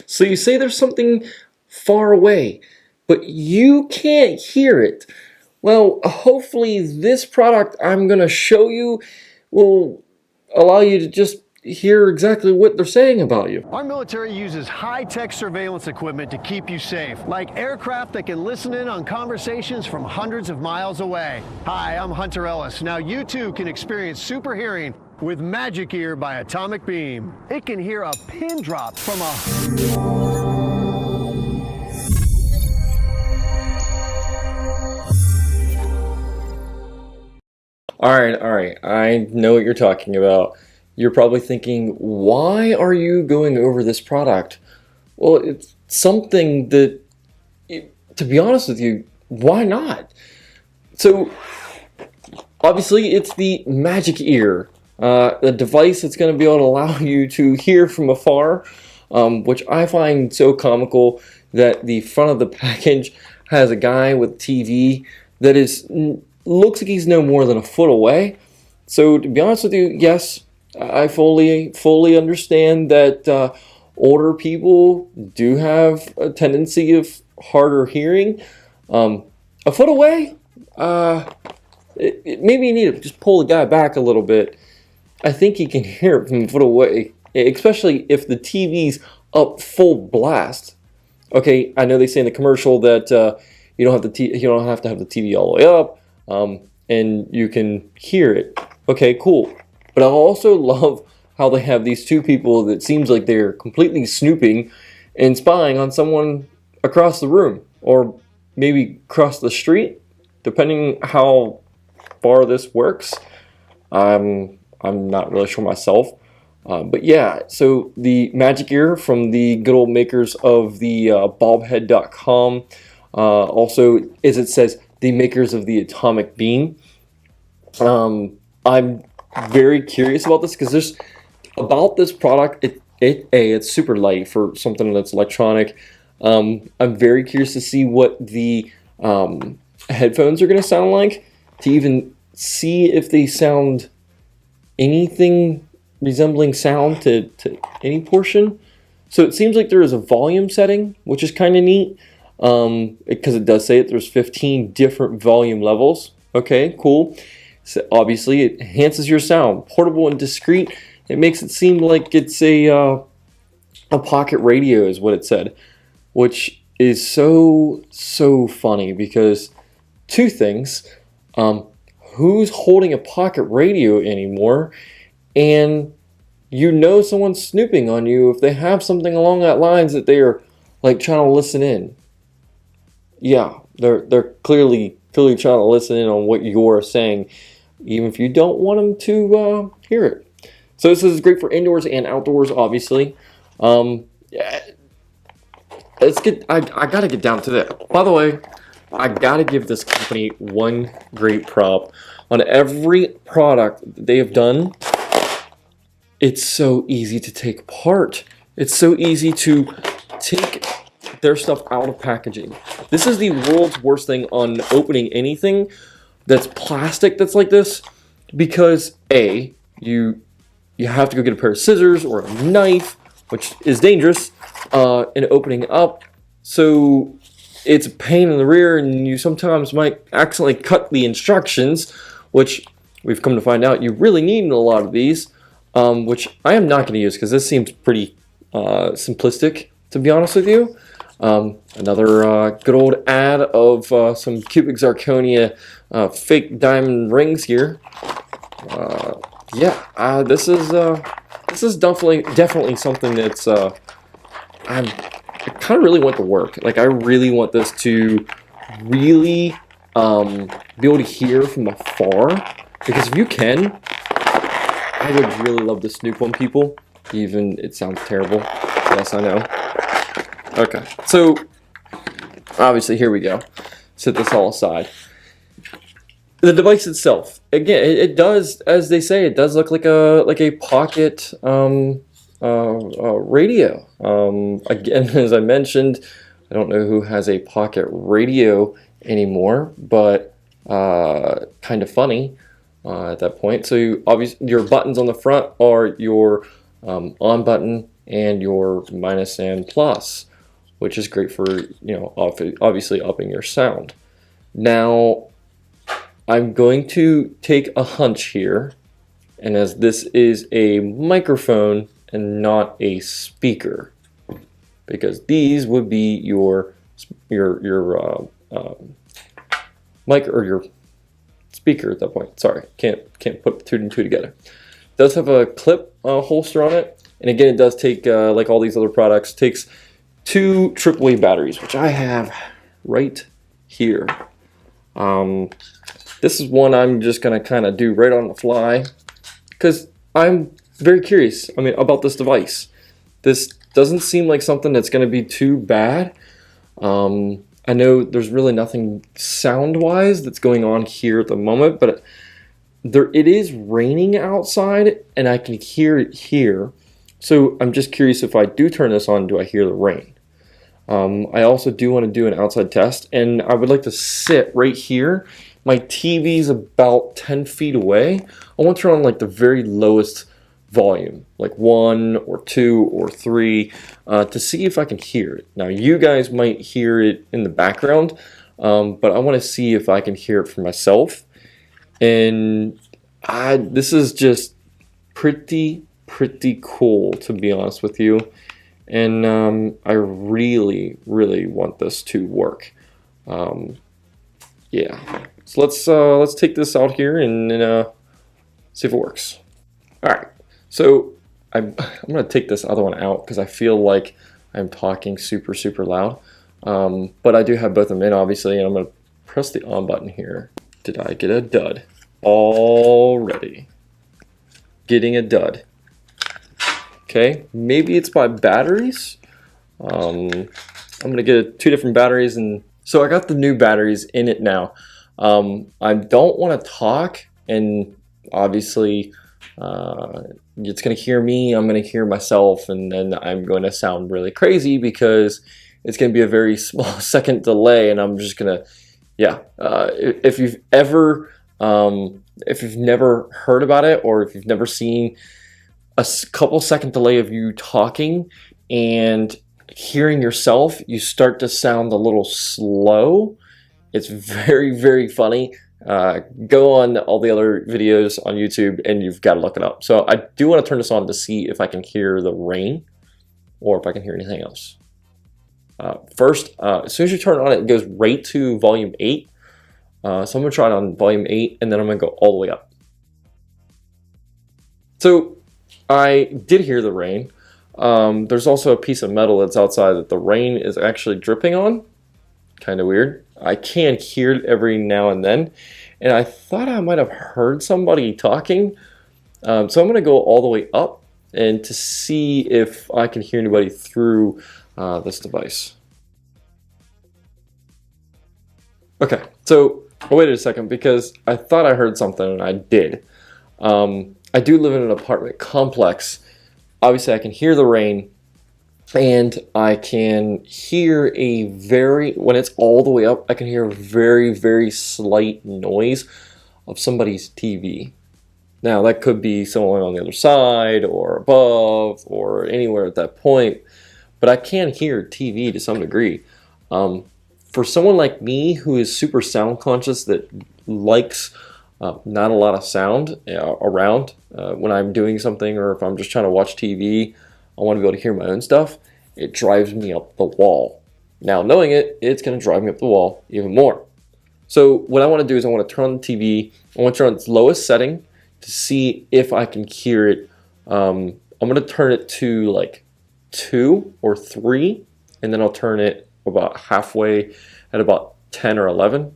So you say there's something far away, but you can't hear it. Well, hopefully this product I'm going to show you will allow you to just hear exactly what they're saying about you. Our military uses high-tech surveillance equipment to keep you safe, like aircraft that can listen in on conversations from hundreds of miles away. Hi, I'm Hunter Ellis. Now you too can experience super hearing with Magic Ear by Atomic Beam. It can hear a pin drop from a... All right, I know what you're talking about. You're probably thinking, why are you going over this product? Well, it's something that, to be honest with you, why not? So, obviously, it's the Magic Ear, a device that's going to be able to allow you to hear from afar, which I find so comical that the front of the package has a guy with TV that looks like he's no more than a foot away. So to be honest with you, yes, I fully understand that older people do have a tendency of harder hearing. A foot away, maybe you need to just pull the guy back a little bit. I think he can hear it from a foot away, especially if the TV's up full blast. Okay, I know they say in the commercial that you don't have to have the TV all the way up. And you can hear it. Okay, cool. But I also love how they have these two people that seems like they're completely snooping and spying on someone across the room, or maybe across the street, depending how far this works. I'm not really sure myself. But yeah, so the Magic Ear from the good old makers of the bobhead.com. Also, as it says, the makers of the Atomic Beam. I'm very curious about this because about this product. It's super light for something that's electronic. I'm very curious to see what the headphones are going to sound like, to even see if they sound anything resembling sound to any portion. So it seems like there is a volume setting, which is kind of neat. Because it does say that there's 15 different volume levels. Okay, cool. So obviously it enhances your sound. Portable and discreet. It makes it seem like it's a pocket radio is what it said. Which is so funny because two things. Who's holding a pocket radio anymore? And you know someone's snooping on you if they have something along that lines that they are like trying to listen in. Yeah, they're clearly trying to listen in on what you're saying, even if you don't want them to hear it. So this is great for indoors and outdoors, obviously. Yeah, let's get. I gotta get down to that. By the way, I gotta give this company one great prop on every product that they have done. It's so easy to take apart. It's so easy to take their stuff out of packaging. This is the world's worst thing on opening anything that's plastic that's like this, because A, you have to go get a pair of scissors or a knife, which is dangerous, in opening up. So it's a pain in the rear, and you sometimes might accidentally cut the instructions, which we've come to find out you really need in a lot of these, which I am not going to use because this seems pretty simplistic, to be honest with you. Another good old ad of some cubic zirconia fake diamond rings here. This is definitely something that's I kind of really want to work. Like, I really want this to really be able to hear from afar, because if you can, I would really love to snoop on people. Even it sounds terrible. Yes, I know. Okay, so obviously here we go. Set this all aside. The device itself, again, it does, as they say, it does look like a pocket radio. Again, as I mentioned, I don't know who has a pocket radio anymore, but kind of funny at that point. So obviously your buttons on the front are your on button, and your minus and plus, which is great for, obviously upping your sound. Now, I'm going to take a hunch here, and as this is a microphone and not a speaker, because these would be your mic or your speaker at that point. Sorry, can't put two and two together. It does have a clip holster on it, and again, it does take like all these other products, takes 2 AAA batteries, which I have right here. This is one I'm just gonna kind of do right on the fly because I'm very curious. About this device. This doesn't seem like something that's gonna be too bad. I know there's really nothing sound-wise that's going on here at the moment, but it is raining outside, and I can hear it here. So I'm just curious, if I do turn this on, do I hear the rain? I also do want to do an outside test, and I would like to sit right here. My TV's about 10 feet away. I want to turn on like the very lowest volume, like 1 or 2 or 3, to see if I can hear it. Now, you guys might hear it in the background, but I want to see if I can hear it for myself. And this is just pretty cool, to be honest with you. And I really want this to work. Yeah. So let's take this out here and see if it works. All right. So I'm gonna take this other one out because I feel like I'm talking super loud. But I do have both of them in, obviously, and I'm gonna press the on button here. Did I get a dud? Already getting a dud. Okay, maybe it's my batteries. I'm gonna get 2 different batteries, and so I got the new batteries in it now. I don't want to talk, and obviously it's gonna hear me, I'm gonna hear myself, and then I'm going to sound really crazy because it's gonna be a very small second delay, and I'm just gonna, if you've never heard about it, or if you've never seen a couple second delay of you talking and hearing yourself, you start to sound a little slow. It's very funny. Go on all the other videos on YouTube and you've got to look it up. So I do want to turn this on to see if I can hear the rain or if I can hear anything else. First, as soon as you turn it on, it goes right to volume 8. So I'm going to try it on volume 8, and then I'm going to go all the way up. So I did hear the rain. There's also a piece of metal that's outside that the rain is actually dripping on. Kind of weird. I can hear it every now and then, and I thought I might have heard somebody talking. So I'm going to go all the way up and to see if I can hear anybody through this device. Okay, so I waited a second because I thought I heard something, and I did. I do live in an apartment complex. Obviously, I can hear the rain, and I can hear when it's all the way up, I can hear a very slight noise of somebody's TV. Now, that could be someone on the other side or above or anywhere at that point, but I can hear TV to some degree. For someone like me who is super sound conscious, that likes not a lot of sound around when I'm doing something, or if I'm just trying to watch TV, I want to be able to hear my own stuff. It drives me up the wall. Now, knowing it, it's going to drive me up the wall even more. So what I want to do is I want to turn on the TV. I want to turn on its lowest setting to see if I can hear it. I'm going to turn it to like 2 or 3, and then I'll turn it about halfway at about 10 or 11,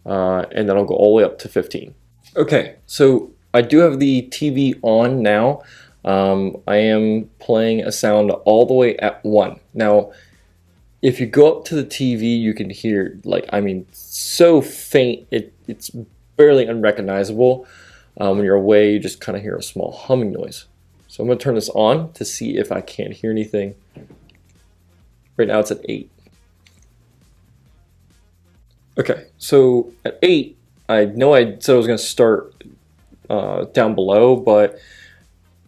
and then I'll go all the way up to 15. Okay, so I do have the TV on now. I am playing a sound all the way at 1. Now, if you go up to the TV, you can hear, so faint, it's barely unrecognizable. When you're away, you just kind of hear a small humming noise. So I'm going to turn this on to see if I can't hear anything. Right now it's at 8. Okay, so at 8, I know I said I was going to start down below, but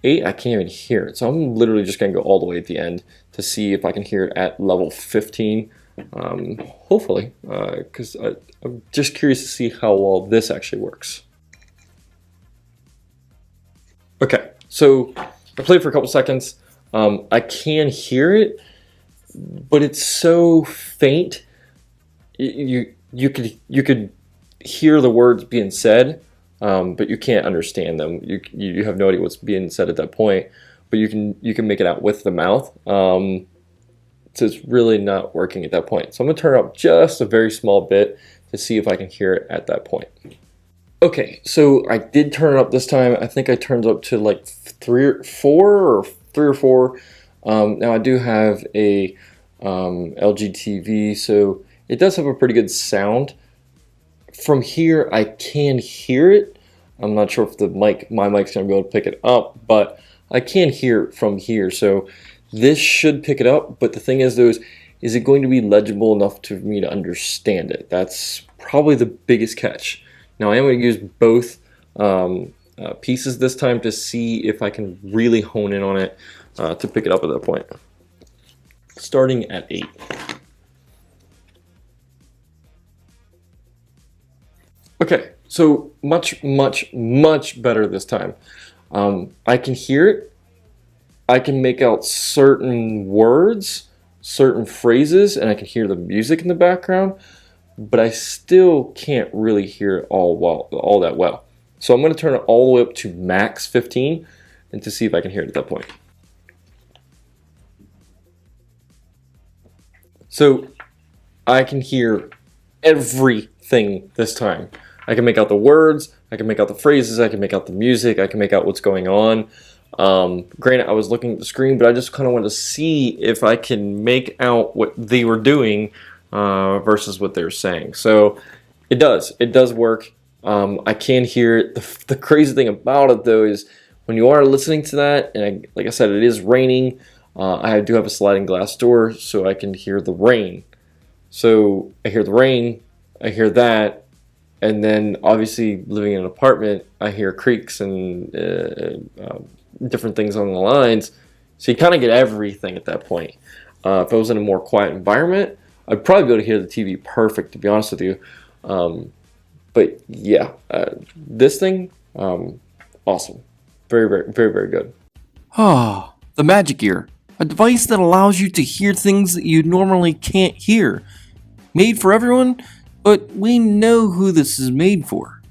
8, I can't even hear it. So I'm literally just going to go all the way at the end to see if I can hear it at level 15. Hopefully, because I'm just curious to see how well this actually works. Okay, so I played for a couple seconds. I can hear it, but it's so faint. You could hear the words being said, but you can't understand them. You have no idea what's being said at that point, but you can make it out with the mouth. So it's really not working at that point. So I'm gonna turn it up just a very small bit to see if I can hear it at that point. Okay, so I did turn it up this time. I think I turned it up to like 3 or 4. Now I do have a LG TV, so it does have a pretty good sound. From here, I can hear it. I'm not sure if my mic's gonna be able to pick it up, but I can hear it from here. So this should pick it up. But the thing is, though, is it going to be legible enough for me to understand it? That's probably the biggest catch. Now I am going to use both pieces this time to see if I can really hone in on it to pick it up at that point. Starting at 8. Okay, so much better this time. I can hear it. I can make out certain words, certain phrases, and I can hear the music in the background, but I still can't really hear it all that well. So I'm going to turn it all the way up to max 15 and to see if I can hear it at that point. So I can hear everything this time. I can make out the words, I can make out the phrases, I can make out the music, I can make out what's going on. Granted, I was looking at the screen, but I just kind of wanted to see if I can make out what they were doing versus what they're saying. So it does work. I can hear it. The crazy thing about it, though, is when you are listening to that, and like I said, it is raining. I do have a sliding glass door, so I can hear the rain. So I hear the rain, I hear that, and then obviously living in an apartment, I hear creaks and different things on the lines. So you kind of get everything at that point. If I was in a more quiet environment, I'd probably be able to hear the TV perfect, to be honest with you. But yeah, this thing, awesome. Very good. Ah, the Magic Ear, a device that allows you to hear things that you normally can't hear. Made for everyone, but we know who this is made for.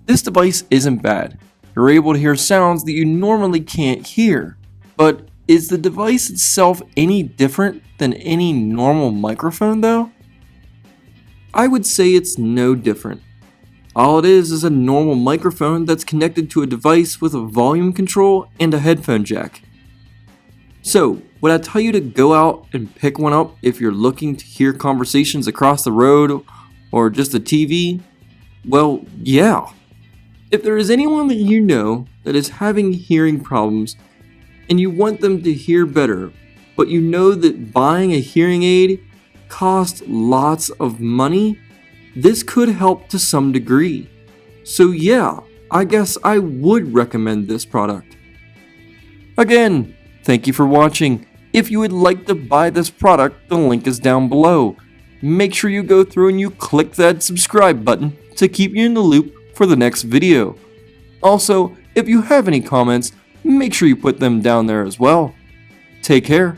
This device isn't bad. You're able to hear sounds that you normally can't hear. But is the device itself any different than any normal microphone though? I would say it's no different. All it is a normal microphone that's connected to a device with a volume control and a headphone jack. So, would I tell you to go out and pick one up if you're looking to hear conversations across the road or just a TV? Well, yeah. If there is anyone that you know that is having hearing problems and you want them to hear better, but you know that buying a hearing aid costs lots of money, this could help to some degree. So yeah, I guess I would recommend this product. Again, thank you for watching. If you would like to buy this product, the link is down below. Make sure you go through and you click that subscribe button to keep you in the loop for the next video. Also, if you have any comments, make sure you put them down there as well. Take care.